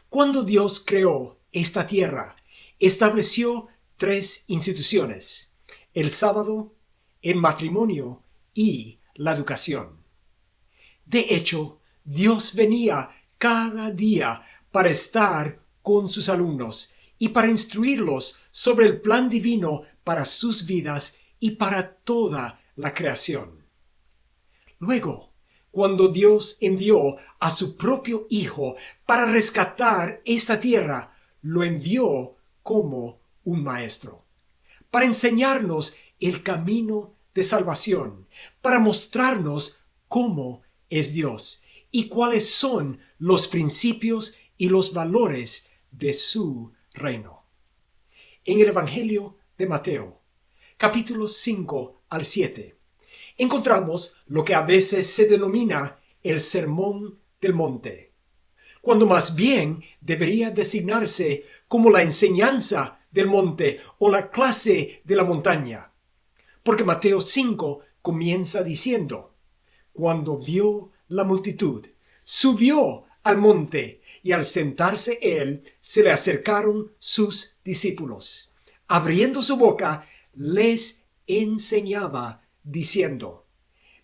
Cuando Dios creó esta tierra, estableció 3 instituciones: el sábado, el matrimonio y la educación. De hecho, Dios venía cada día para estar con sus alumnos y para instruirlos sobre el plan divino para sus vidas y para toda la creación. Luego, cuando Dios envió a su propio Hijo para rescatar esta tierra, lo envió como un maestro, para enseñarnos el camino de salvación, para mostrarnos cómo es Dios y cuáles son los principios y los valores de su reino. En el Evangelio de Mateo, capítulos 5 al 7, encontramos lo que a veces se denomina el Sermón del Monte, cuando más bien debería designarse como la enseñanza del monte o la clase de la montaña. Porque Mateo 5 comienza diciendo: cuando vio la multitud, subió al monte, y al sentarse él, se le acercaron sus discípulos. Abriendo su boca, les enseñaba, diciendo: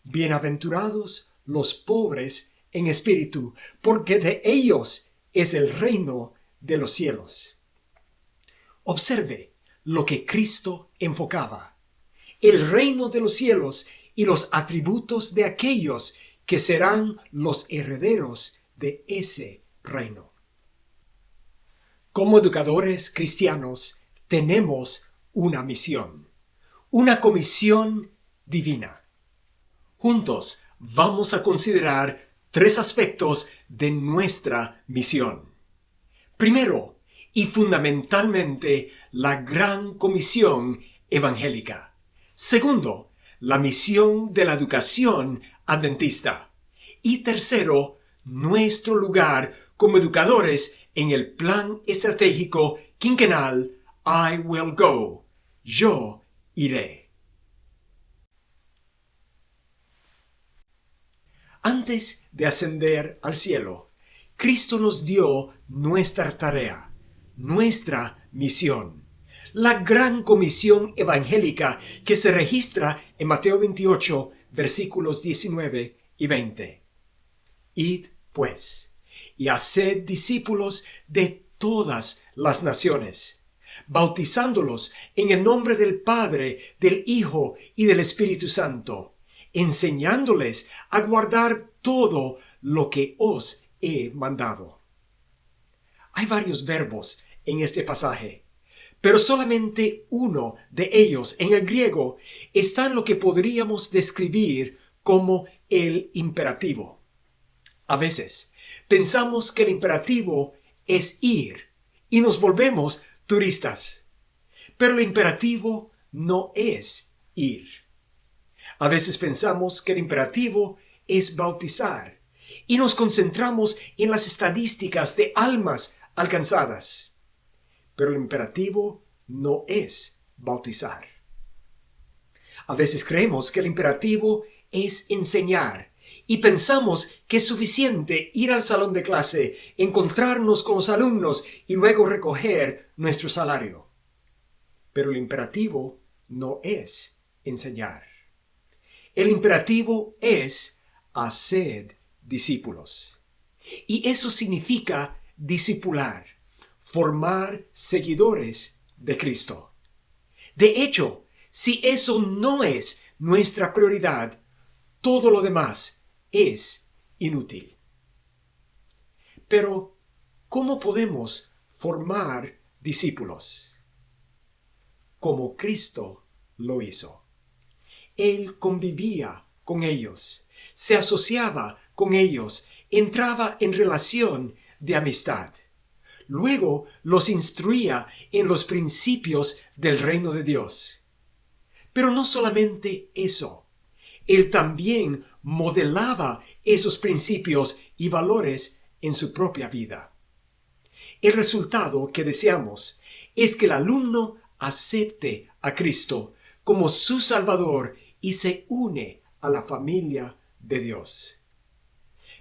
bienaventurados los pobres en espíritu, porque de ellos es el reino de los cielos. Observe lo que Cristo enfocaba: el reino de los cielos y los atributos de aquellos que serán los herederos de ese reino. Como educadores cristianos tenemos una misión, una comisión divina. Juntos vamos a considerar 3 aspectos de nuestra misión. Primero, y fundamentalmente, la gran comisión evangélica. Segundo, la misión de la educación adventista. Y tercero, nuestro lugar como educadores en el plan estratégico quinquenal I Will Go. Yo iré. Antes de ascender al cielo, Cristo nos dio nuestra tarea, nuestra misión, la gran comisión evangélica que se registra en Mateo 28, versículos 19 y 20. Id, pues, y haced discípulos de todas las naciones, bautizándolos en el nombre del Padre, del Hijo y del Espíritu Santo, enseñándoles a guardar todo lo que os he mandado. Hay varios verbos en este pasaje, pero solamente uno de ellos en el griego está en lo que podríamos describir como el imperativo. A veces pensamos que el imperativo es ir y nos volvemos turistas, pero el imperativo no es ir. A veces pensamos que el imperativo es bautizar y nos concentramos en las estadísticas de almas alcanzadas, pero el imperativo no es bautizar. A veces creemos que el imperativo es enseñar y pensamos que es suficiente ir al salón de clase, encontrarnos con los alumnos y luego recoger nuestro salario. Pero el imperativo no es enseñar. El imperativo es haced discípulos. Y eso significa discipular, formar seguidores de Cristo. De hecho, si eso no es nuestra prioridad, todo lo demás es inútil. Pero, ¿cómo podemos formar discípulos? Como Cristo lo hizo. Él convivía con ellos, se asociaba con ellos, entraba en relación de amistad. Luego los instruía en los principios del reino de Dios. Pero no solamente eso, él también modelaba esos principios y valores en su propia vida. El resultado que deseamos es que el alumno acepte a Cristo como su Salvador y se une a la familia de Dios.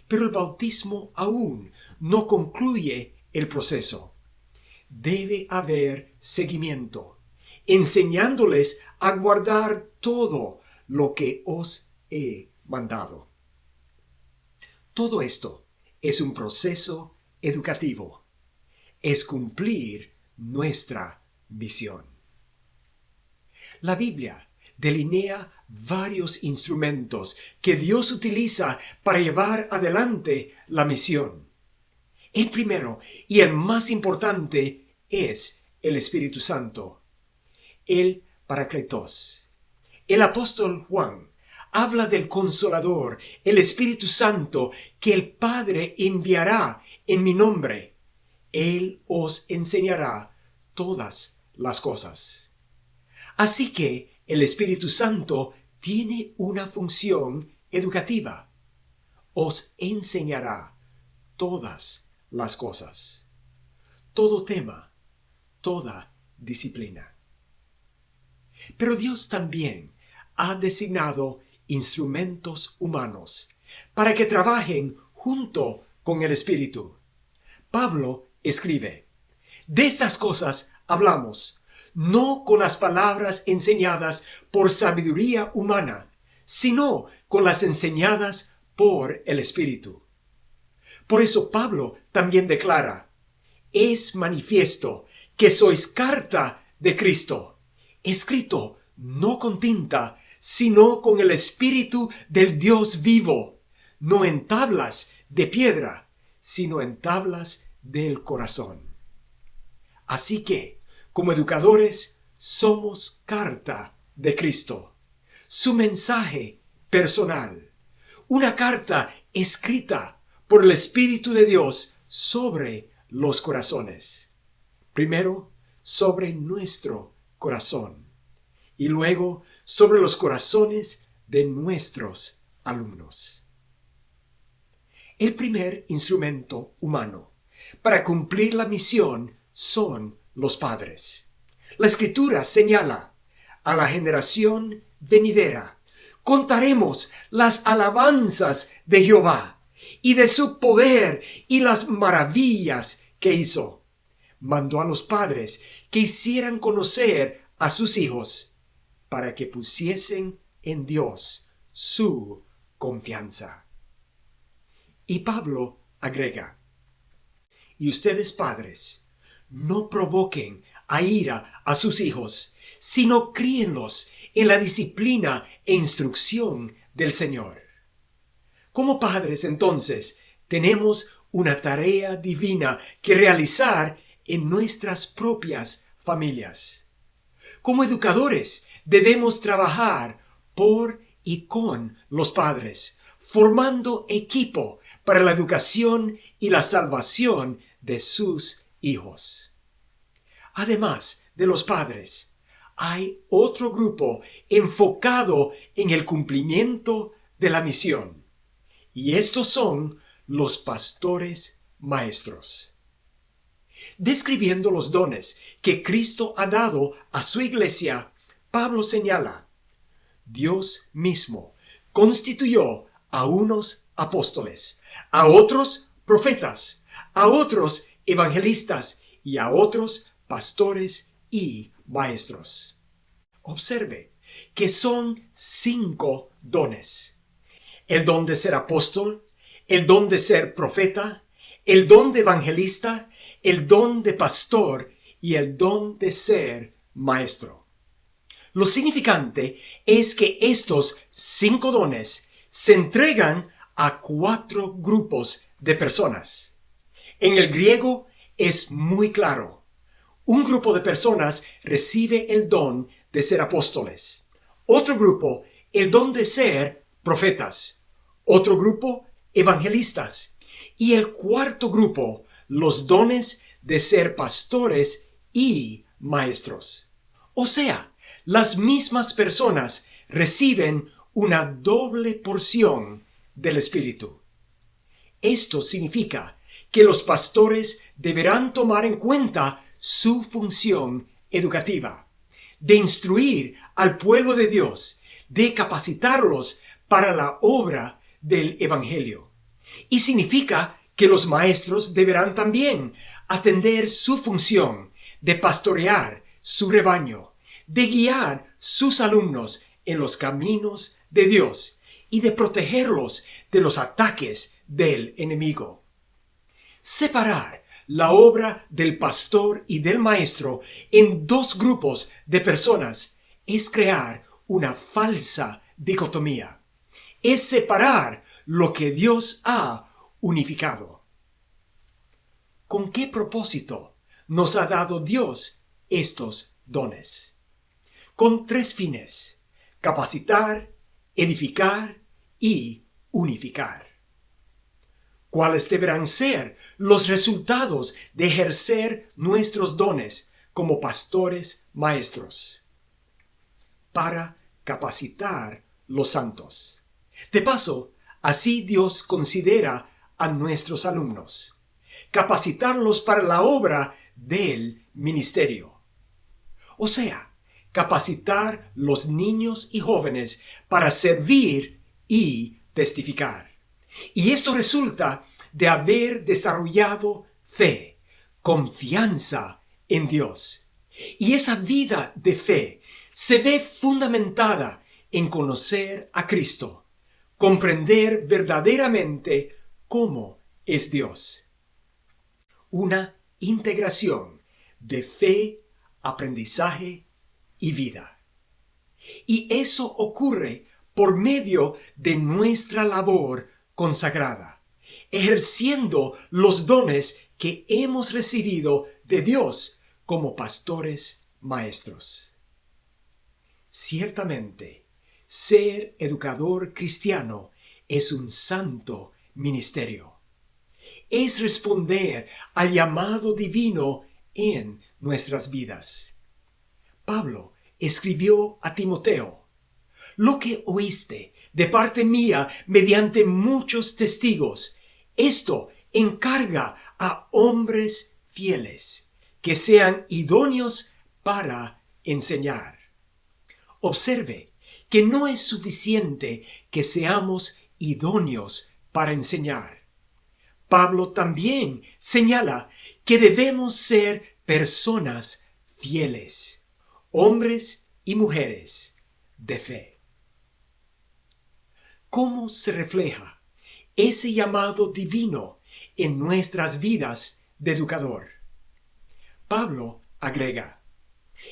Pero el bautismo aún no concluye el proceso. Debe haber seguimiento, enseñándoles a guardar todo lo que os he mandado. Todo esto es un proceso educativo. Es cumplir nuestra misión. La Biblia delinea varios instrumentos que Dios utiliza para llevar adelante la misión. El primero y el más importante es el Espíritu Santo, el Paracletos. El apóstol Juan habla del Consolador, el Espíritu Santo, que el Padre enviará en mi nombre. Él os enseñará todas las cosas. Así que el Espíritu Santo tiene una función educativa. Os enseñará todas las cosas. Todo tema, toda disciplina. Pero Dios también ha designado instrumentos humanos para que trabajen junto con el Espíritu. Pablo escribe: de estas cosas hablamos, no con las palabras enseñadas por sabiduría humana, sino con las enseñadas por el Espíritu. Por eso Pablo también declara: es manifiesto que sois carta de Cristo, escrito no con tinta, sino con el Espíritu del Dios vivo, no en tablas de piedra, sino en tablas del corazón. Así que, como educadores, somos carta de Cristo, su mensaje personal, una carta escrita por el Espíritu de Dios sobre los corazones. Primero, sobre nuestro corazón y luego sobre los corazones de nuestros alumnos. El primer instrumento humano para cumplir la misión son los padres. La Escritura señala: a la generación venidera contaremos las alabanzas de Jehová y de su poder y las maravillas que hizo. Mandó a los padres que hicieran conocer a sus hijos para que pusiesen en Dios su confianza. Y Pablo agrega: y ustedes, padres, no provoquen a ira a sus hijos, sino críenlos en la disciplina e instrucción del Señor. Como padres, entonces, tenemos una tarea divina que realizar en nuestras propias familias. Como educadores, debemos trabajar por y con los padres, formando equipo para la educación y la salvación de sus hijos. Además de los padres, hay otro grupo enfocado en el cumplimiento de la misión, y estos son los pastores maestros. Describiendo los dones que Cristo ha dado a su iglesia, Pablo señala: Dios mismo constituyó a unos apóstoles, a otros profetas, a otros evangelistas y a otros pastores y maestros. Observe que son 5 dones: el don de ser apóstol, el don de ser profeta, el don de evangelista, el don de pastor y el don de ser maestro. Lo significante es que estos 5 dones se entregan a 4 grupos de personas. En el griego es muy claro. Un grupo de personas recibe el don de ser apóstoles. Otro grupo, el don de ser profetas. Otro grupo, evangelistas. Y el cuarto grupo, los dones de ser pastores y maestros. O sea, las mismas personas reciben una doble porción del Espíritu. Esto significa que los pastores deberán tomar en cuenta su función educativa, de instruir al pueblo de Dios, de capacitarlos para la obra del Evangelio. Y significa que los maestros deberán también atender su función de pastorear su rebaño, de guiar sus alumnos en los caminos de Dios y de protegerlos de los ataques del enemigo. Separar la obra del pastor y del maestro en dos grupos de personas es crear una falsa dicotomía. Es separar lo que Dios ha unificado. ¿Con qué propósito nos ha dado Dios estos dones? Con tres fines: capacitar, edificar y unificar. ¿Cuáles deberán ser los resultados de ejercer nuestros dones como pastores maestros? Para capacitar los santos. De paso, así Dios considera a nuestros alumnos. Capacitarlos para la obra del ministerio. O sea, capacitar los niños y jóvenes para servir y testificar. Y esto resulta de haber desarrollado fe, confianza en Dios. Y esa vida de fe se ve fundamentada en conocer a Cristo, comprender verdaderamente cómo es Dios. Una integración de fe, aprendizaje y vida. Y eso ocurre por medio de nuestra labor consagrada, ejerciendo los dones que hemos recibido de Dios como pastores maestros. Ciertamente, ser educador cristiano es un santo ministerio. Es responder al llamado divino en nuestras vidas. Pablo escribió a Timoteo: lo que oíste de parte mía mediante muchos testigos, esto encarga a hombres fieles, que sean idóneos para enseñar. Observe que no es suficiente que seamos idóneos para enseñar. Pablo también señala que debemos ser personas fieles, hombres y mujeres de fe. ¿Cómo se refleja ese llamado divino en nuestras vidas de educador? Pablo agrega: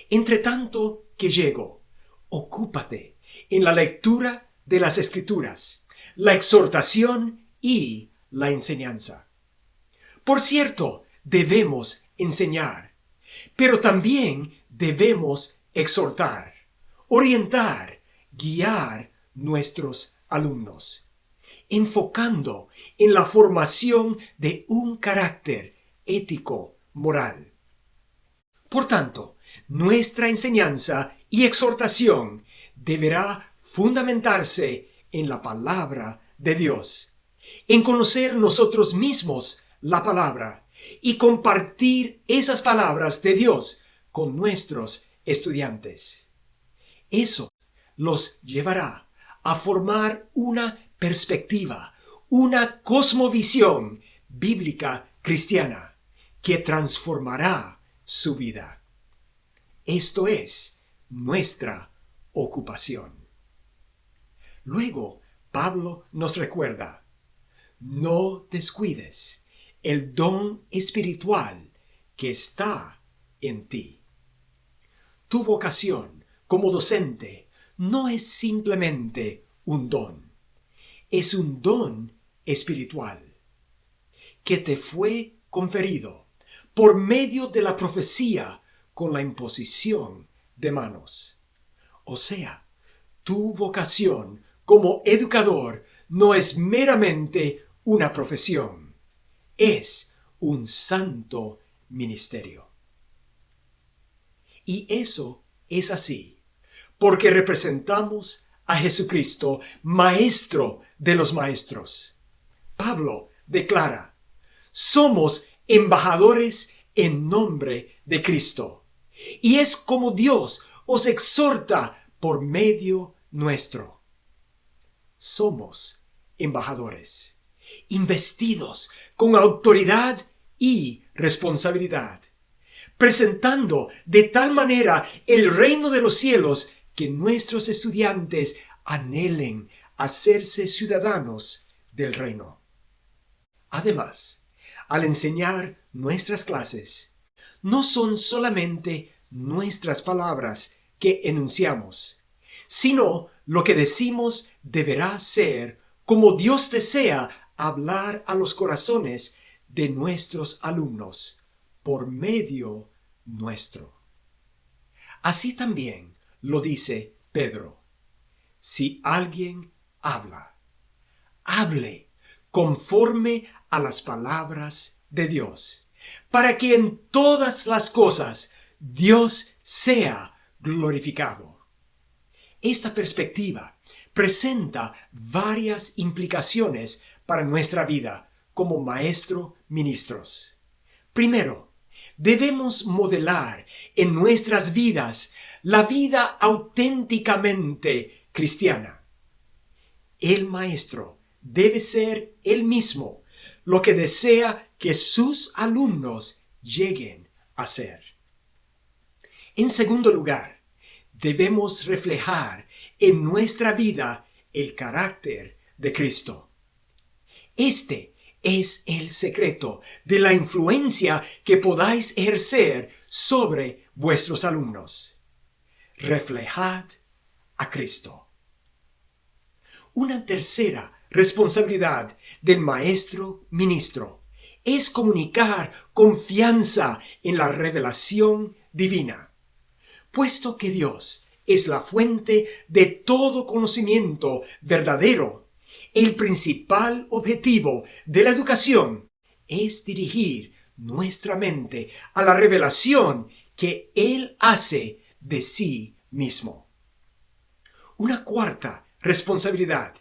entre tanto que llego, ocúpate en la lectura de las Escrituras, la exhortación y la enseñanza. Por cierto, debemos enseñar, pero también debemos exhortar, orientar, guiar nuestros alumnos, enfocando en la formación de un carácter ético moral. Por tanto, nuestra enseñanza y exhortación deberá fundamentarse en la palabra de Dios, en conocer nosotros mismos la palabra y compartir esas palabras de Dios con nuestros estudiantes. Eso los llevará a formar una perspectiva, una cosmovisión bíblica cristiana que transformará su vida. Esto es nuestra ocupación. Luego, Pablo nos recuerda: no descuides el don espiritual que está en ti. Tu vocación como docente no es simplemente un don, es un don espiritual que te fue conferido por medio de la profecía con la imposición de manos. O sea, tu vocación como educador no es meramente una profesión, es un santo ministerio. Y eso es así porque representamos a Jesucristo, Maestro de los maestros. Pablo declara: somos embajadores en nombre de Cristo. Y es como Dios os exhorta por medio nuestro. Somos embajadores. investidos con autoridad y responsabilidad, presentando de tal manera el reino de los cielos que nuestros estudiantes anhelen hacerse ciudadanos del reino. Además, al enseñar nuestras clases, no son solamente nuestras palabras que enunciamos, sino lo que decimos deberá ser como Dios desea hablar a los corazones de nuestros alumnos por medio nuestro. Así también lo dice Pedro. Si alguien habla, hable conforme a las palabras de Dios, para que en todas las cosas Dios sea glorificado. Esta perspectiva presenta varias implicaciones para nuestra vida como maestro-ministros. Primero, debemos modelar en nuestras vidas la vida auténticamente cristiana. El maestro debe ser él mismo, lo que desea que sus alumnos lleguen a ser. En segundo lugar, debemos reflejar en nuestra vida el carácter de Cristo. Este es el secreto de la influencia que podáis ejercer sobre vuestros alumnos. Reflejad a Cristo. Una tercera responsabilidad del maestro ministro es comunicar confianza en la revelación divina, puesto que Dios es la fuente de todo conocimiento verdadero. El principal objetivo de la educación es dirigir nuestra mente a la revelación que Él hace de sí mismo. Una cuarta responsabilidad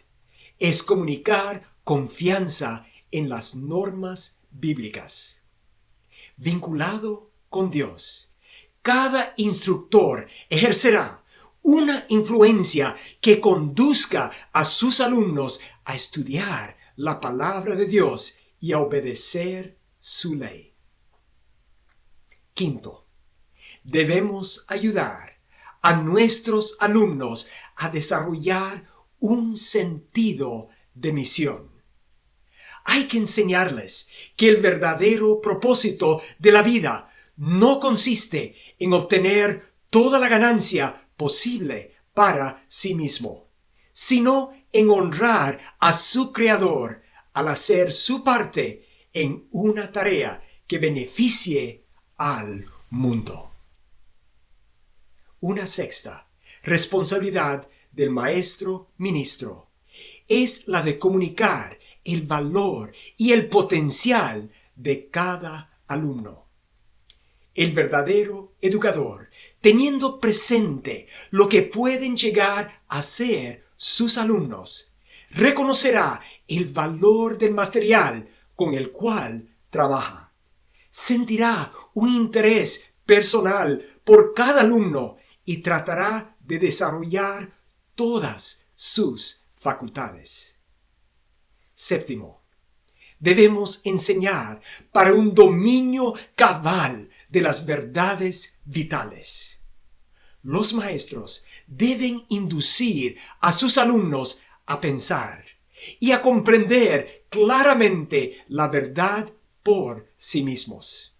es comunicar confianza en las normas bíblicas. Vinculado con Dios, cada instructor ejercerá una influencia que conduzca a sus alumnos a estudiar la palabra de Dios y a obedecer su ley. Quinto, debemos ayudar a nuestros alumnos a desarrollar un sentido de misión. Hay que enseñarles que el verdadero propósito de la vida no consiste en obtener toda la ganancia posible para sí mismo, sino en honrar a su Creador al hacer su parte en una tarea que beneficie al mundo. Una sexta responsabilidad del maestro ministro es la de comunicar el valor y el potencial de cada alumno. El verdadero educador, teniendo presente lo que pueden llegar a ser sus alumnos, reconocerá el valor del material con el cual trabaja. Sentirá un interés personal por cada alumno y tratará de desarrollar todas sus facultades. Séptimo, debemos enseñar para un dominio cabal de las verdades vitales. Los maestros deben inducir a sus alumnos a pensar y a comprender claramente la verdad por sí mismos.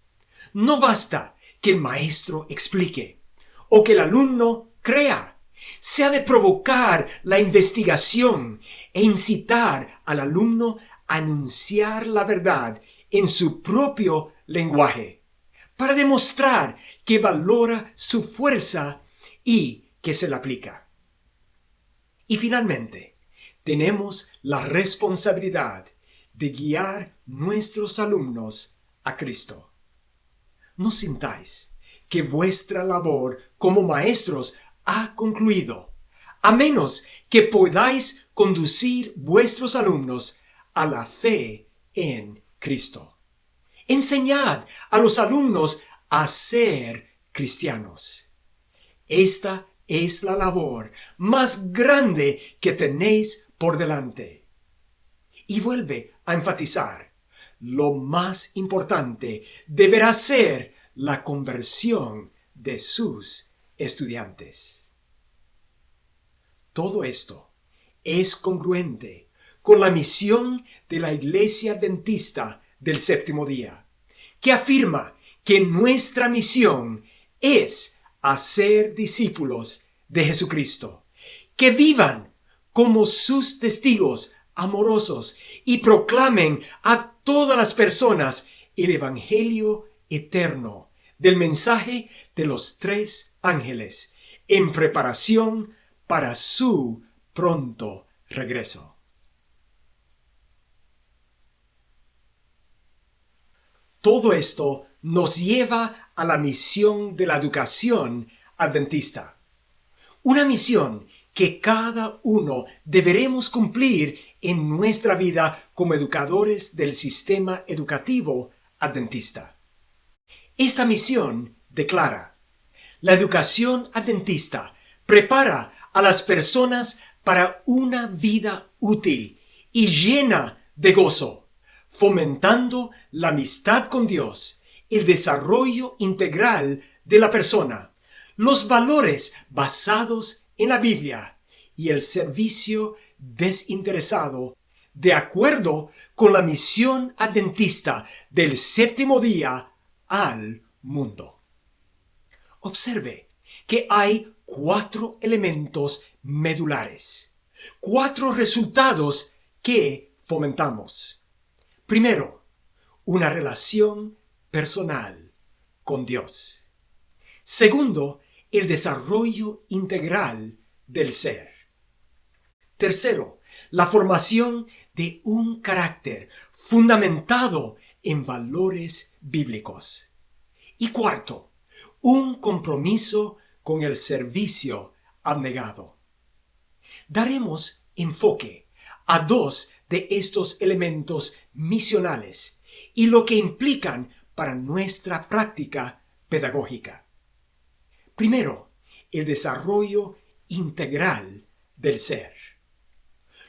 No basta que el maestro explique o que el alumno crea. Se ha de provocar la investigación e incitar al alumno a anunciar la verdad en su propio lenguaje, para demostrar que valora su fuerza y que se la aplica. Y finalmente, tenemos la responsabilidad de guiar nuestros alumnos a Cristo. No sintáis que vuestra labor como maestros ha concluido, a menos que podáis conducir vuestros alumnos a la fe en Cristo. Enseñad a los alumnos a ser cristianos. Esta es la labor más grande que tenéis por delante. Y vuelve a enfatizar, lo más importante deberá ser la conversión de sus estudiantes. Todo esto es congruente con la misión de la Iglesia Adventista del Séptimo Día, que afirma que nuestra misión es hacer discípulos de Jesucristo, que vivan como sus testigos amorosos y proclamen a todas las personas el Evangelio eterno del mensaje de los 3 ángeles en preparación para su pronto regreso. Todo esto nos lleva a la misión de la educación adventista. Una misión que cada uno deberemos cumplir en nuestra vida como educadores del sistema educativo adventista. Esta misión declara: la educación adventista prepara a las personas para una vida útil y llena de gozo, fomentando la amistad con Dios, el desarrollo integral de la persona, los valores basados en la Biblia y el servicio desinteresado, de acuerdo con la misión adventista del séptimo día al mundo. Observe que hay 4 elementos medulares, 4 resultados que fomentamos. Primero, una relación personal con Dios. Segundo, el desarrollo integral del ser. Tercero, la formación de un carácter fundamentado en valores bíblicos. Y cuarto, un compromiso con el servicio abnegado. Daremos enfoque a 2 de estos elementos misionales y lo que implican para nuestra práctica pedagógica. Primero, el desarrollo integral del ser.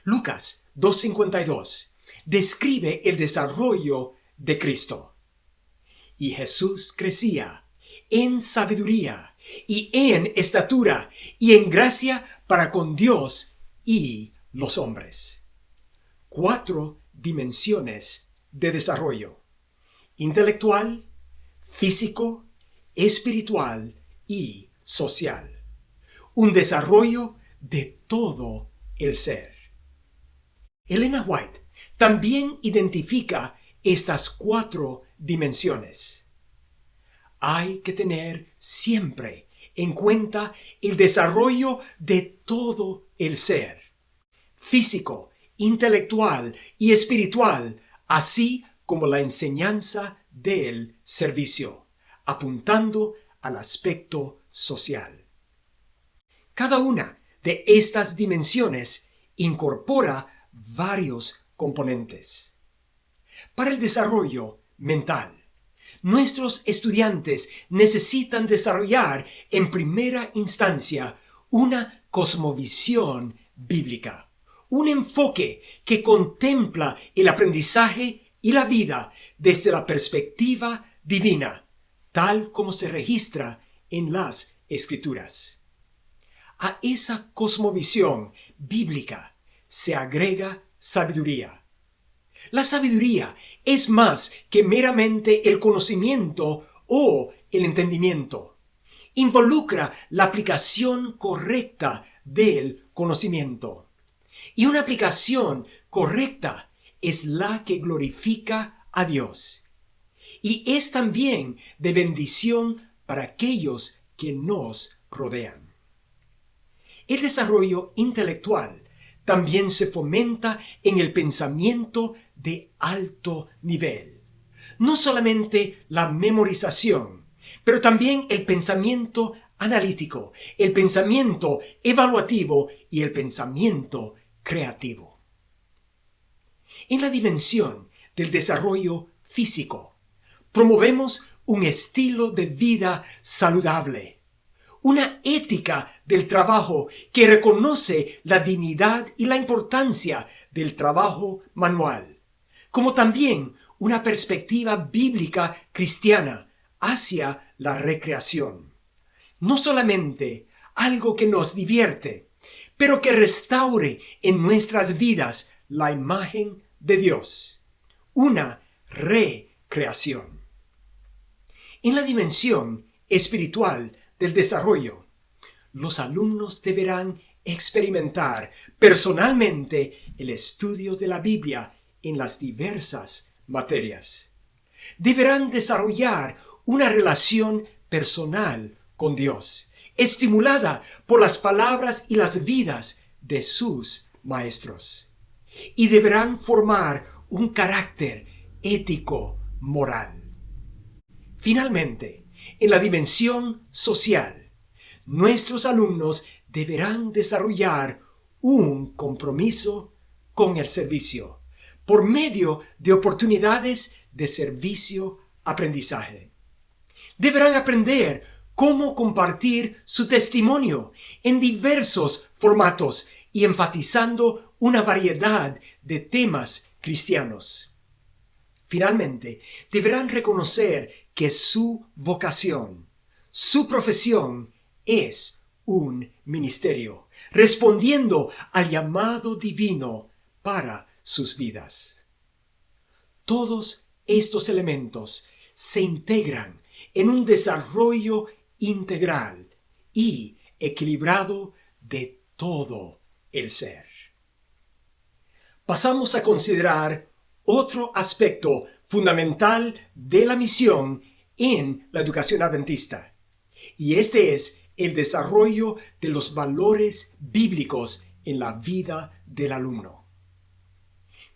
Lucas 2:52 describe el desarrollo de Cristo. Y Jesús crecía en sabiduría y en estatura y en gracia para con Dios y los hombres. 4 dimensiones de desarrollo: intelectual, físico, espiritual y social. Un desarrollo de todo el ser. Elena White también identifica estas 4 dimensiones. Hay que tener siempre en cuenta el desarrollo de todo el ser, físico, intelectual y espiritual, así como la enseñanza del servicio, apuntando al aspecto social. Cada una de estas dimensiones incorpora varios componentes. Para el desarrollo mental, nuestros estudiantes necesitan desarrollar en primera instancia una cosmovisión bíblica, un enfoque que contempla el aprendizaje y la vida desde la perspectiva divina, tal como se registra en las Escrituras. A esa cosmovisión bíblica se agrega sabiduría. La sabiduría es más que meramente el conocimiento o el entendimiento. Involucra la aplicación correcta del conocimiento. Y una aplicación correcta es la que glorifica a Dios. Y es también de bendición para aquellos que nos rodean. El desarrollo intelectual también se fomenta en el pensamiento de alto nivel. No solamente la memorización, pero también el pensamiento analítico, el pensamiento evaluativo y el pensamiento creativo. En la dimensión del desarrollo físico, promovemos un estilo de vida saludable, una ética del trabajo que reconoce la dignidad y la importancia del trabajo manual, como también una perspectiva bíblica cristiana hacia la recreación. No solamente algo que nos divierte, pero que restaure en nuestras vidas la imagen de Dios. Una recreación. En la dimensión espiritual del desarrollo, los alumnos deberán experimentar personalmente el estudio de la Biblia en las diversas materias. Deberán desarrollar una relación personal con Dios, estimulada por las palabras y las vidas de sus maestros. Y deberán formar un carácter ético moral. Finalmente, en la dimensión social, nuestros alumnos deberán desarrollar un compromiso con el servicio por medio de oportunidades de servicio-aprendizaje. Deberán aprender cómo compartir su testimonio en diversos formatos y enfatizando una variedad de temas cristianos. Finalmente, deberán reconocer que su vocación, su profesión, es un ministerio, respondiendo al llamado divino para sus vidas. Todos estos elementos se integran en un desarrollo integral y equilibrado de todo el ser. Pasamos a considerar otro aspecto fundamental de la misión en la educación adventista, y este es el desarrollo de los valores bíblicos en la vida del alumno.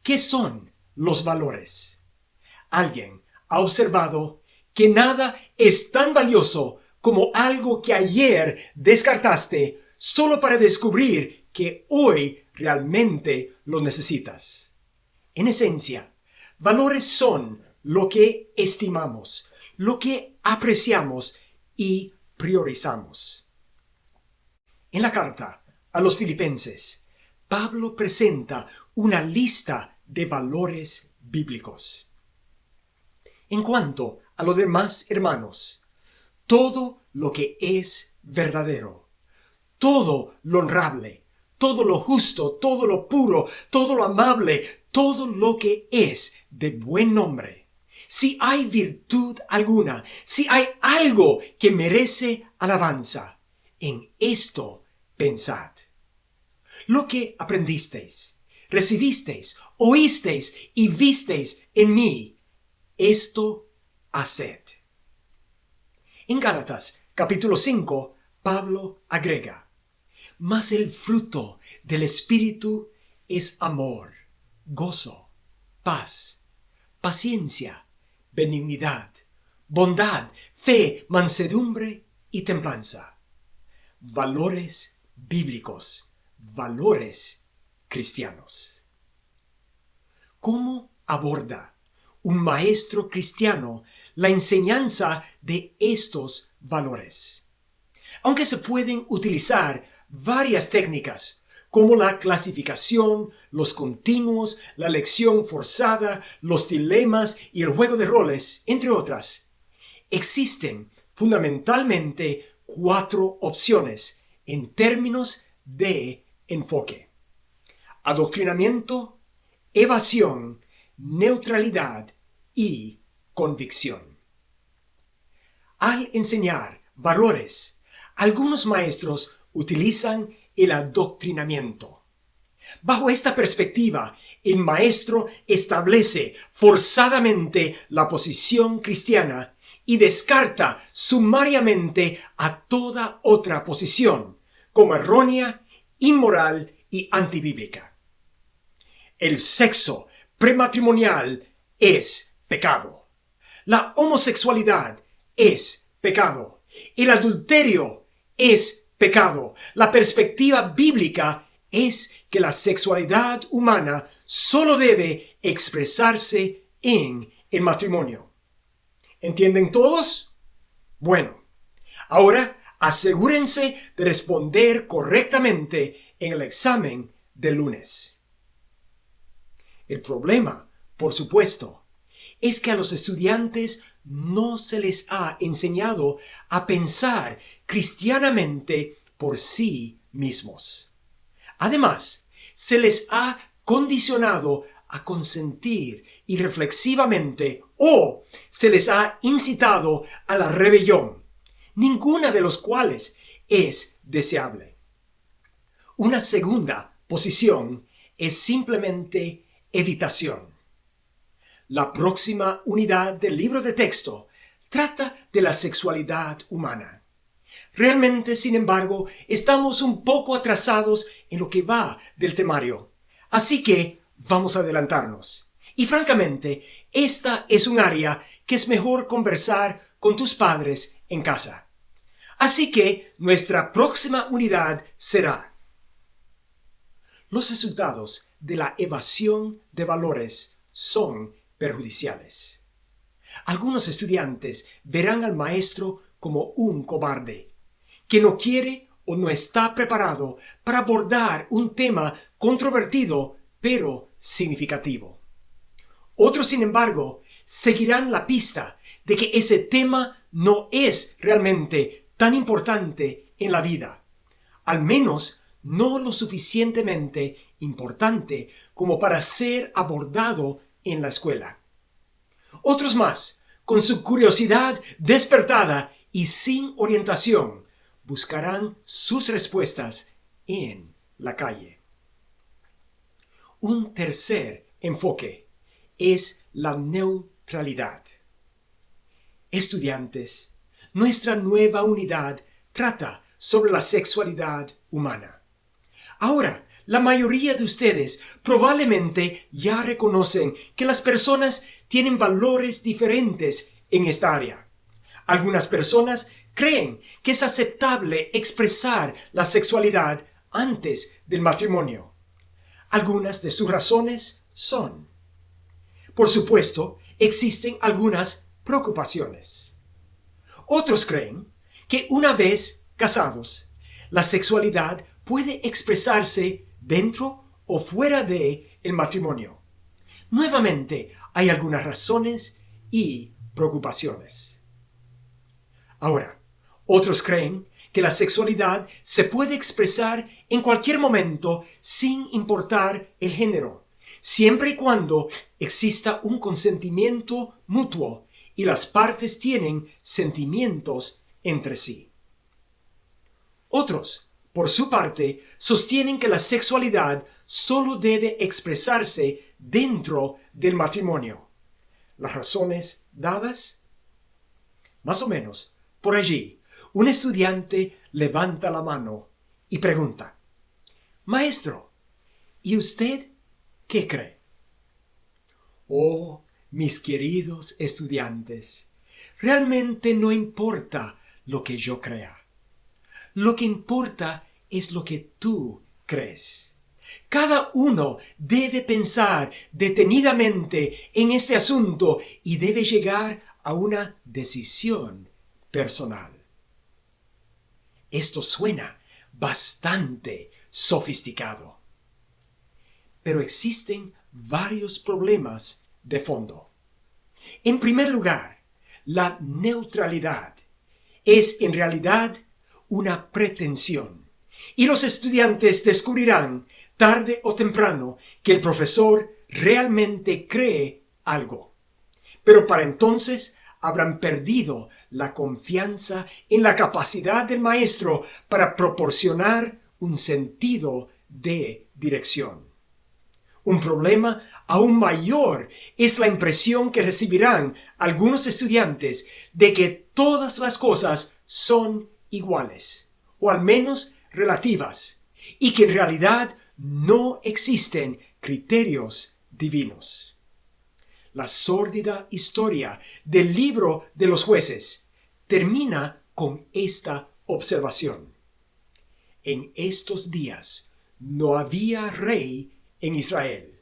¿Qué son los valores? Alguien ha observado que nada es tan valioso como algo que ayer descartaste solo para descubrir que hoy realmente lo necesitas. En esencia, valores son lo que estimamos, lo que apreciamos y priorizamos. En la carta a los Filipenses, Pablo presenta una lista de valores bíblicos. En cuanto a los demás hermanos, todo lo que es verdadero, todo lo honrable, todo lo justo, todo lo puro, todo lo amable, todo lo que es de buen nombre. Si hay virtud alguna, si hay algo que merece alabanza, en esto pensad. Lo que aprendisteis, recibisteis, oísteis y visteis en mí, esto haced. En Gálatas, capítulo 5, Pablo agrega: mas el fruto del Espíritu es amor, gozo, paz, paciencia, benignidad, bondad, fe, mansedumbre y templanza. Valores bíblicos, valores cristianos. ¿Cómo aborda un maestro cristiano la enseñanza de estos valores? Aunque se pueden utilizar varias técnicas, como la clasificación, los continuos, la lección forzada, los dilemas y el juego de roles, entre otras, existen fundamentalmente 4 opciones en términos de enfoque: adoctrinamiento, evasión, neutralidad y convicción. Al enseñar valores, algunos maestros utilizan el adoctrinamiento. Bajo esta perspectiva, el maestro establece forzadamente la posición cristiana y descarta sumariamente a toda otra posición como errónea, inmoral y antibíblica. El sexo prematrimonial es pecado. La homosexualidad es pecado. El adulterio es pecado. La perspectiva bíblica es que la sexualidad humana solo debe expresarse en el matrimonio. ¿Entienden todos? Bueno, ahora asegúrense de responder correctamente en el examen del lunes. El problema por supuesto, es que a los estudiantes no se les ha enseñado a pensar cristianamente por sí mismos. Además, se les ha condicionado a consentir irreflexivamente o se les ha incitado a la rebelión, ninguna de los cuales es deseable. Una segunda posición es simplemente evitación. La próxima unidad del libro de texto trata de la sexualidad humana. Realmente, sin embargo, estamos un poco atrasados en lo que va del temario. Así que vamos a adelantarnos. Y francamente, esta es un área que es mejor conversar con tus padres en casa. Así que nuestra próxima unidad será: los resultados de la evasión de valores son perjudiciales. Algunos estudiantes verán al maestro como un cobarde, que no quiere o no está preparado para abordar un tema controvertido pero significativo. Otros, sin embargo, seguirán la pista de que ese tema no es realmente tan importante en la vida, al menos no lo suficientemente importante como para ser abordado en la escuela. Otros más, con su curiosidad despertada y sin orientación, buscarán sus respuestas en la calle. Un tercer enfoque es la neutralidad. Estudiantes, nuestra nueva unidad trata sobre la sexualidad humana. Ahora, la mayoría de ustedes probablemente ya reconocen que las personas tienen valores diferentes en esta área. Algunas personas creen que es aceptable expresar la sexualidad antes del matrimonio. Algunas de sus razones son: por supuesto, existen algunas preocupaciones. Otros creen que una vez casados, la sexualidad puede expresarse dentro o fuera de el matrimonio. Nuevamente, hay algunas razones y preocupaciones. Ahora, otros creen que la sexualidad se puede expresar en cualquier momento sin importar el género, siempre y cuando exista un consentimiento mutuo y las partes tienen sentimientos entre sí. Otros, por su parte, sostienen que la sexualidad solo debe expresarse dentro del matrimonio. ¿Las razones dadas? Más o menos, por allí, un estudiante levanta la mano y pregunta: Maestro, ¿y usted qué cree? Oh, mis queridos estudiantes, realmente no importa lo que yo crea. Lo que importa es lo que tú crees. Cada uno debe pensar detenidamente en este asunto y debe llegar a una decisión personal. Esto suena bastante sofisticado, pero existen varios problemas de fondo. En primer lugar, la neutralidad es en realidad una pretensión, y los estudiantes descubrirán tarde o temprano que el profesor realmente cree algo. Pero para entonces habrán perdido la confianza en la capacidad del maestro para proporcionar un sentido de dirección. Un problema aún mayor es la impresión que recibirán algunos estudiantes de que todas las cosas son iguales, o al menos relativas, y que en realidad no existen criterios divinos. La sórdida historia del libro de los jueces termina con esta observación: en estos días no había rey en Israel,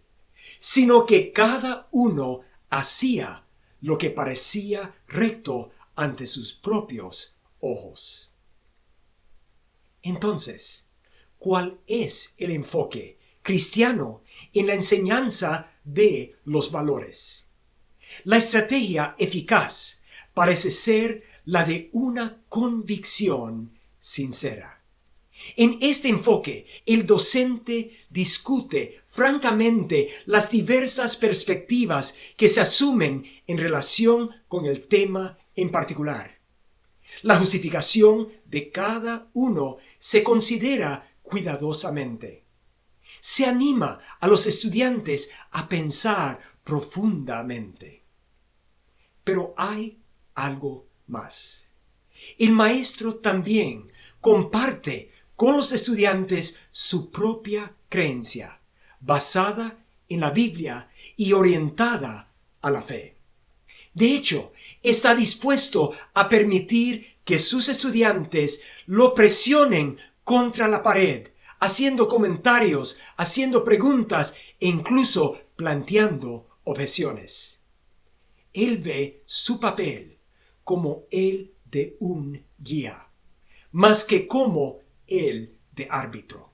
sino que cada uno hacía lo que parecía recto ante sus propios ojos. Entonces, ¿cuál es el enfoque cristiano en la enseñanza de los valores. La estrategia eficaz parece ser la de una convicción sincera. En este enfoque, el docente discute francamente las diversas perspectivas que se asumen en relación con el tema en particular. La justificación de cada uno se considera cuidadosamente. Se anima a los estudiantes a pensar profundamente. Pero hay algo más. El maestro también comparte con los estudiantes su propia creencia, basada en la Biblia y orientada a la fe. De hecho, está dispuesto a permitir que sus estudiantes lo presionen contra la pared, haciendo comentarios, haciendo preguntas e incluso planteando objeciones. Él ve su papel como el de un guía, más que como el de árbitro.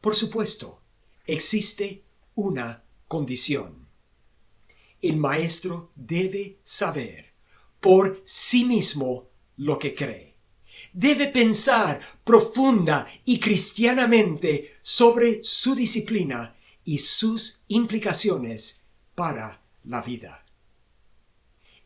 Por supuesto, existe una condición. El maestro debe saber por sí mismo lo que cree. Debe pensar profunda y cristianamente sobre su disciplina y sus implicaciones para la vida.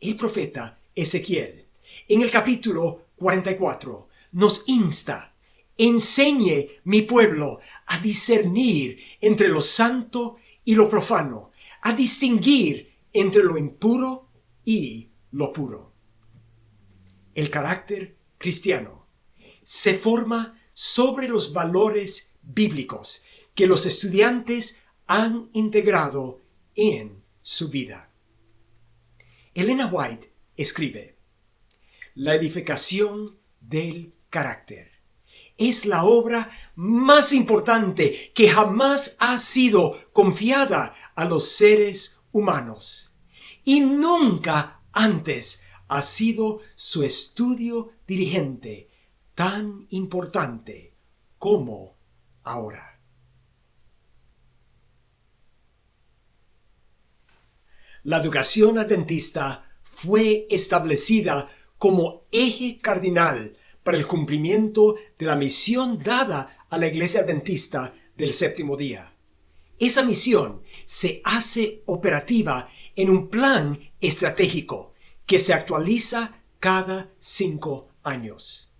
El profeta Ezequiel, en el capítulo 44, nos insta: enseñe mi pueblo a discernir entre lo santo y lo profano, a distinguir entre lo impuro y lo puro. El carácter cristiano se forma sobre los valores bíblicos que los estudiantes han integrado en su vida. Elena White escribe: la edificación del carácter es la obra más importante que jamás ha sido confiada a los seres humanos, y nunca antes ha sido su estudio dirigente tan importante como ahora. La educación adventista fue establecida como eje cardinal para el cumplimiento de la misión dada a la Iglesia Adventista del Séptimo Día. Esa misión se hace operativa en un plan estratégico que se actualiza cada 5 años.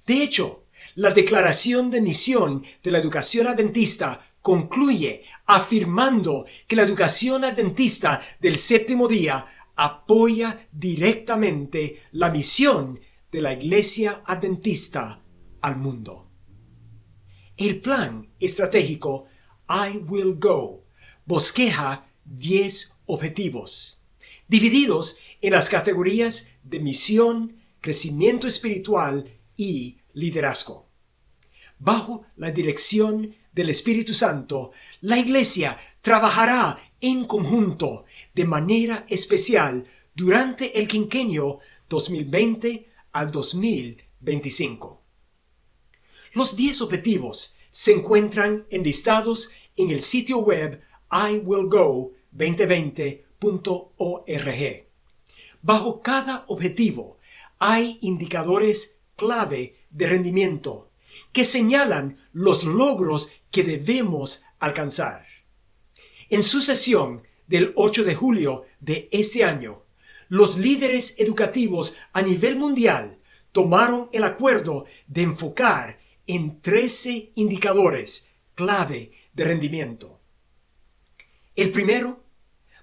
De hecho, la declaración de misión de la educación adventista concluye afirmando que la educación adventista del Séptimo Día apoya directamente la misión de la Iglesia Adventista al mundo. El plan estratégico I Will Go bosqueja 10 objetivos, divididos en las categorías de misión, crecimiento espiritual y liderazgo. Bajo la dirección del Espíritu Santo, la Iglesia trabajará en conjunto de manera especial durante el quinquenio 2020 al 2025. Los 10 objetivos se encuentran enlistados en el sitio web iwillgo2020.org. Bajo cada objetivo hay indicadores clave de rendimiento que señalan los logros que debemos alcanzar. En su sesión del 8 de julio de este año, los líderes educativos a nivel mundial tomaron el acuerdo de enfocar en 13 indicadores clave de rendimiento. El primero,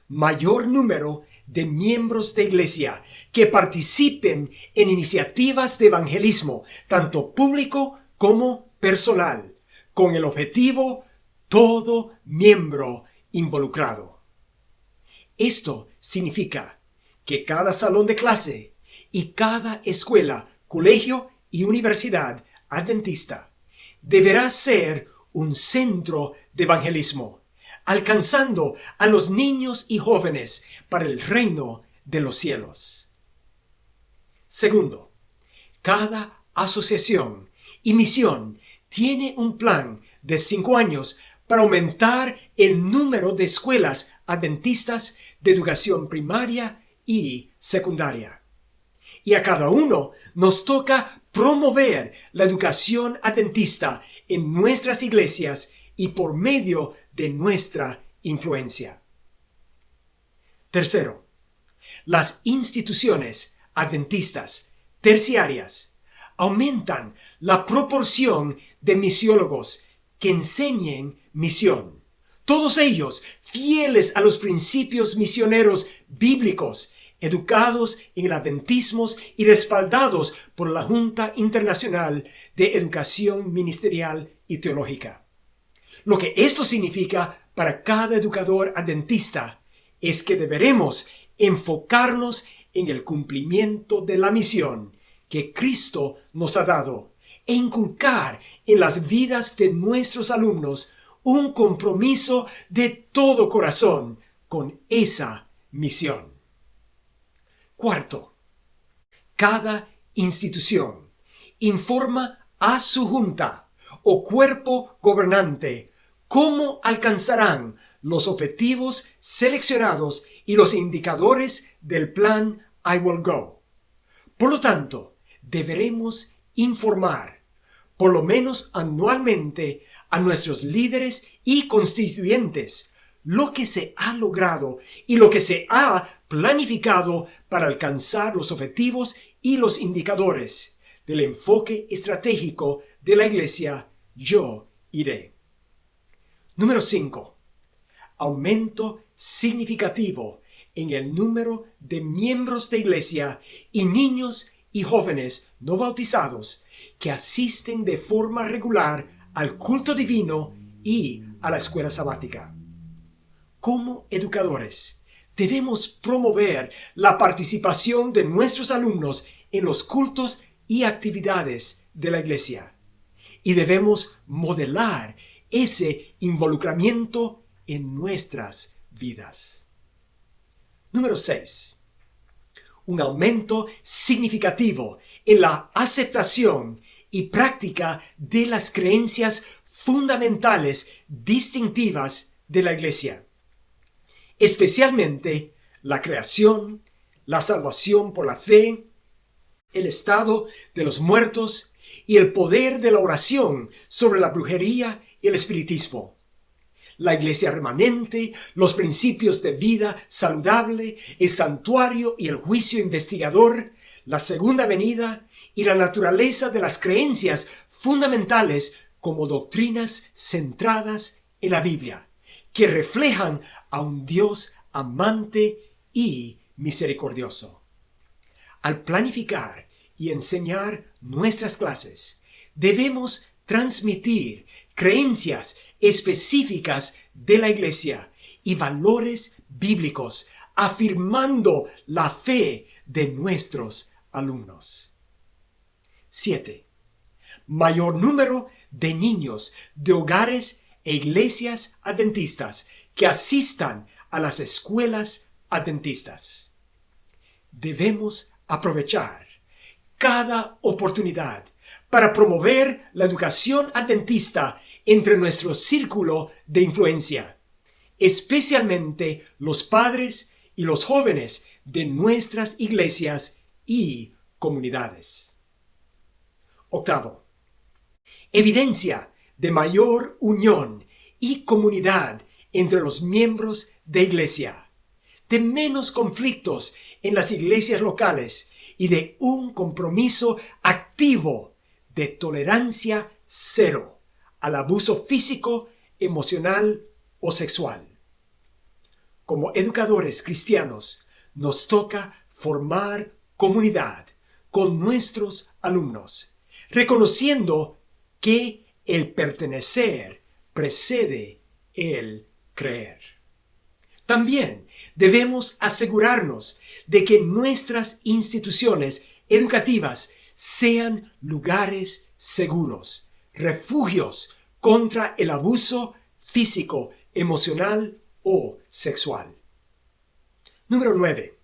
mayor número de miembros de iglesia que participen en iniciativas de evangelismo, tanto público como personal, con el objetivo todo miembro involucrado. Esto significa que cada salón de clase y cada escuela, colegio y universidad adventista deberá ser un centro de evangelismo, alcanzando a los niños y jóvenes para el reino de los cielos. Segundo, cada asociación y misión tiene un plan de 5 años para aumentar el número de escuelas adventistas de educación primaria y secundaria. Y a cada uno nos toca promover la educación adventista en nuestras iglesias y por medio de nuestra influencia. Tercero, las instituciones adventistas terciarias aumentan la proporción de misiólogos que enseñen misión. Todos ellos fieles a los principios misioneros bíblicos, educados en el adventismo y respaldados por la Junta Internacional de Educación Ministerial y Teológica. Lo que esto significa para cada educador adventista es que deberemos enfocarnos en el cumplimiento de la misión que Cristo nos ha dado e inculcar en las vidas de nuestros alumnos un compromiso de todo corazón con esa misión. Cuarto, cada institución informa a su junta o cuerpo gobernante cómo alcanzarán los objetivos seleccionados y los indicadores del plan I Will Go. Por lo tanto, deberemos informar, por lo menos anualmente, a nuestros líderes y constituyentes lo que se ha logrado y lo que se ha planificado para alcanzar los objetivos y los indicadores del enfoque estratégico de la Iglesia Yo Iré. Número 5. Aumento significativo en el número de miembros de iglesia y niños y jóvenes no bautizados que asisten de forma regular al culto divino y a la escuela sabática. Como educadores, debemos promover la participación de nuestros alumnos en los cultos y actividades de la iglesia. Y debemos modelar ese involucramiento en nuestras vidas. Número 6. Un aumento significativo en la aceptación y práctica de las creencias fundamentales distintivas de la iglesia, especialmente la creación, la salvación por la fe, el estado de los muertos y el poder de la oración sobre la brujería y el espiritismo. La iglesia remanente, los principios de vida saludable, el santuario y el juicio investigador, la segunda venida y la naturaleza de las creencias fundamentales como doctrinas centradas en la Biblia, que reflejan a un Dios amante y misericordioso. Al planificar y enseñar nuestras clases, debemos transmitir creencias específicas de la iglesia y valores bíblicos, afirmando la fe de nuestros alumnos. 7. Mayor número de niños de hogares e iglesias adventistas que asistan a las escuelas adventistas. Debemos aprovechar cada oportunidad para promover la educación adventista entre nuestro círculo de influencia, especialmente los padres y los jóvenes de nuestras iglesias y comunidades. 8. Evidencia de mayor unión y comunidad entre los miembros de iglesia, de menos conflictos en las iglesias locales y de un compromiso activo de tolerancia cero al abuso físico, emocional o sexual. Como educadores cristianos, nos toca formar comunidad con nuestros alumnos, reconociendo que el pertenecer precede el creer. También debemos asegurarnos de que nuestras instituciones educativas sean lugares seguros, refugios contra el abuso físico, emocional o sexual. Número 9.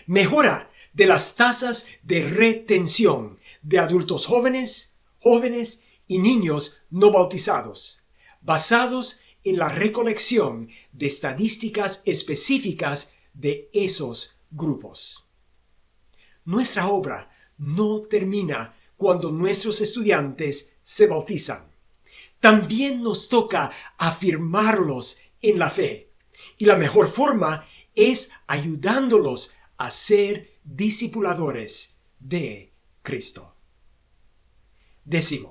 Mejora de las tasas de retención de adultos jóvenes y niños no bautizados, basados en la recolección de estadísticas específicas de esos grupos. Nuestra obra no termina cuando nuestros estudiantes se bautizan. También nos toca afirmarlos en la fe. Y la mejor forma es ayudándolos a ser discipuladores de Cristo. 10.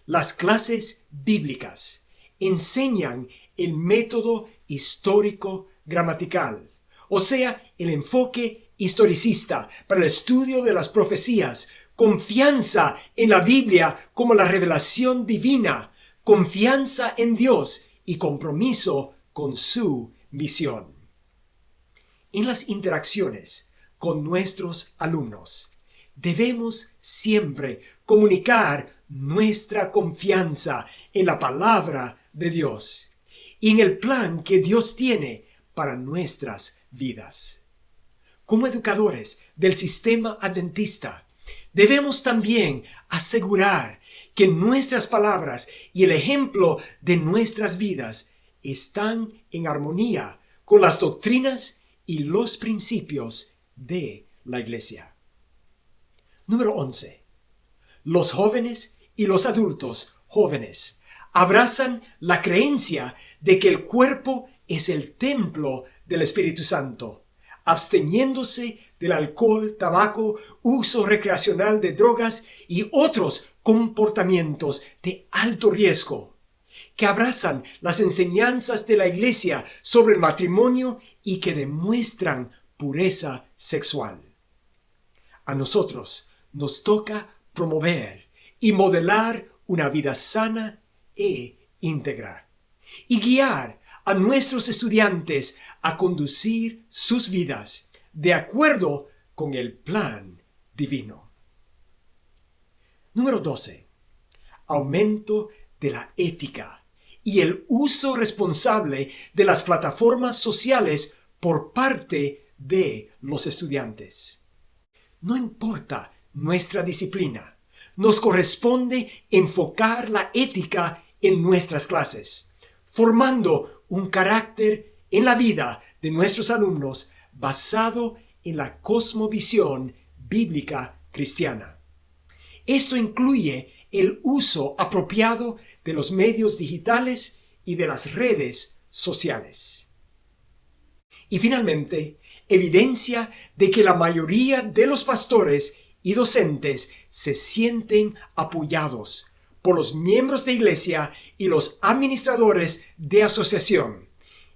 Las clases bíblicas enseñan el método histórico-gramatical, o sea, el enfoque historicista para el estudio de las profecías, confianza en la Biblia como la revelación divina, confianza en Dios y compromiso con su misión. En las interacciones con nuestros alumnos, debemos siempre comunicar nuestra confianza en la palabra de Dios y en el plan que Dios tiene para nuestras vidas. Como educadores del sistema adventista, debemos también asegurar que nuestras palabras y el ejemplo de nuestras vidas están en armonía con las doctrinas y los principios de la Iglesia. Número 11. Los jóvenes y los adultos jóvenes abrazan la creencia de que el cuerpo es el templo del Espíritu Santo, absteniéndose del alcohol, tabaco, uso recreacional de drogas y otros comportamientos de alto riesgo, que abrazan las enseñanzas de la Iglesia sobre el matrimonio y que demuestran pureza sexual. A nosotros nos toca promover y modelar una vida sana e íntegra y guiar a nuestros estudiantes a conducir sus vidas de acuerdo con el plan divino. Número 12. Aumento de la ética y el uso responsable de las plataformas sociales por parte de los estudiantes. No importa nuestra disciplina, nos corresponde enfocar la ética en nuestras clases, formando un carácter en la vida de nuestros alumnos basado en la cosmovisión bíblica cristiana. Esto incluye el uso apropiado de los medios digitales y de las redes sociales. Y finalmente, evidencia de que la mayoría de los pastores y docentes se sienten apoyados por los miembros de iglesia y los administradores de asociación,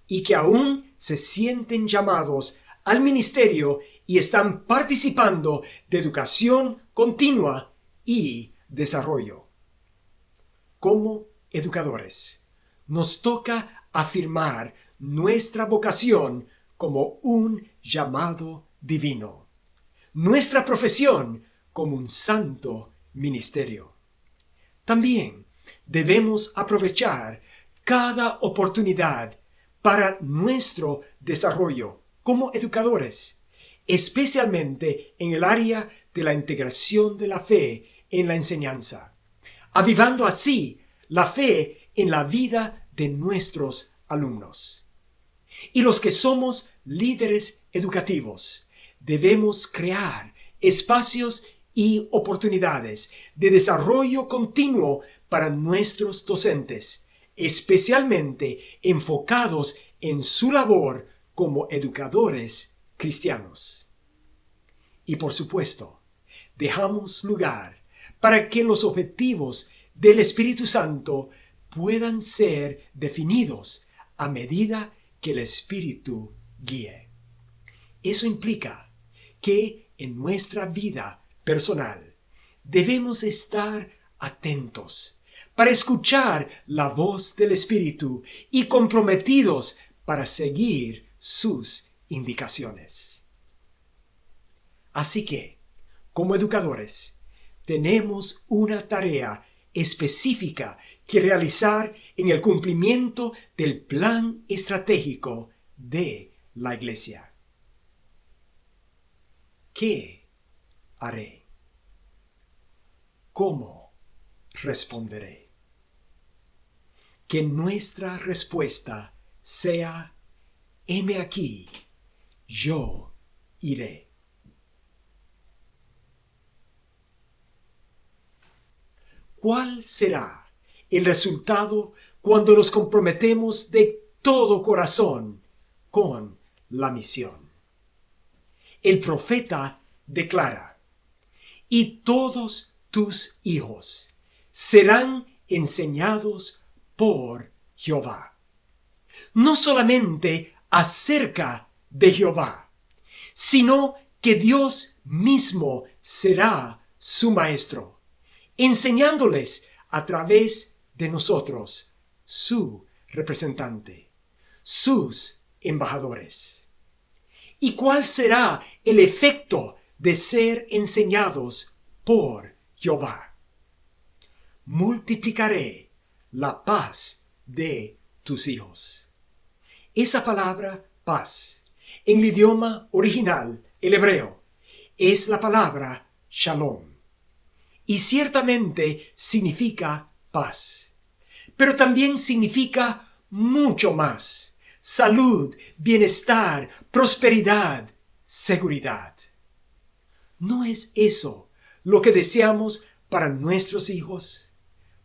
y que aún se sienten llamados al ministerio y están participando de educación continua y desarrollo. Como educadores, nos toca afirmar nuestra vocación como un llamado divino, nuestra profesión como un santo ministerio. También debemos aprovechar cada oportunidad para nuestro desarrollo como educadores, especialmente en el área de la integración de la fe en la enseñanza, avivando así la fe en la vida de nuestros alumnos. Y los que somos líderes educativos, debemos crear espacios y oportunidades de desarrollo continuo para nuestros docentes, especialmente enfocados en su labor como educadores cristianos. Y por supuesto, dejamos lugar para que los objetivos del Espíritu Santo puedan ser definidos a medida que el Espíritu guíe. Eso implica que en nuestra vida personal debemos estar atentos para escuchar la voz del Espíritu y comprometidos para seguir sus indicaciones. Así que, como educadores, tenemos una tarea específica que realizar en el cumplimiento del plan estratégico de la Iglesia. ¿Qué haré? ¿Cómo responderé? que nuestra respuesta sea: heme aquí, yo iré. ¿Cuál será el resultado cuando nos comprometemos de todo corazón con la misión? El profeta declara: y todos tus hijos serán enseñados por Jehová. No solamente acerca de Jehová, sino que Dios mismo será su maestro, enseñándoles a través de nosotros, su representante, sus embajadores. ¿Y cuál será el efecto de ser enseñados por Jehová? Multiplicaré la paz de tus hijos. Esa palabra paz, en el idioma original, el hebreo, es la palabra shalom. Y ciertamente significa paz, pero también significa mucho más: salud, bienestar, prosperidad, seguridad. ¿No es eso lo que deseamos para nuestros hijos,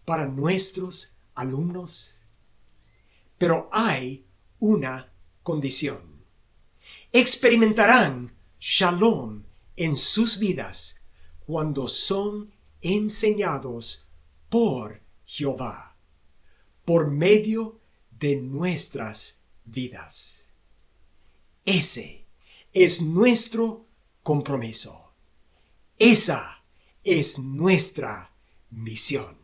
para nuestros alumnos? Pero hay una condición: experimentarán shalom en sus vidas cuando son enseñados por Jehová, por medio de nuestras vidas. Ese es nuestro compromiso. Esa es nuestra misión.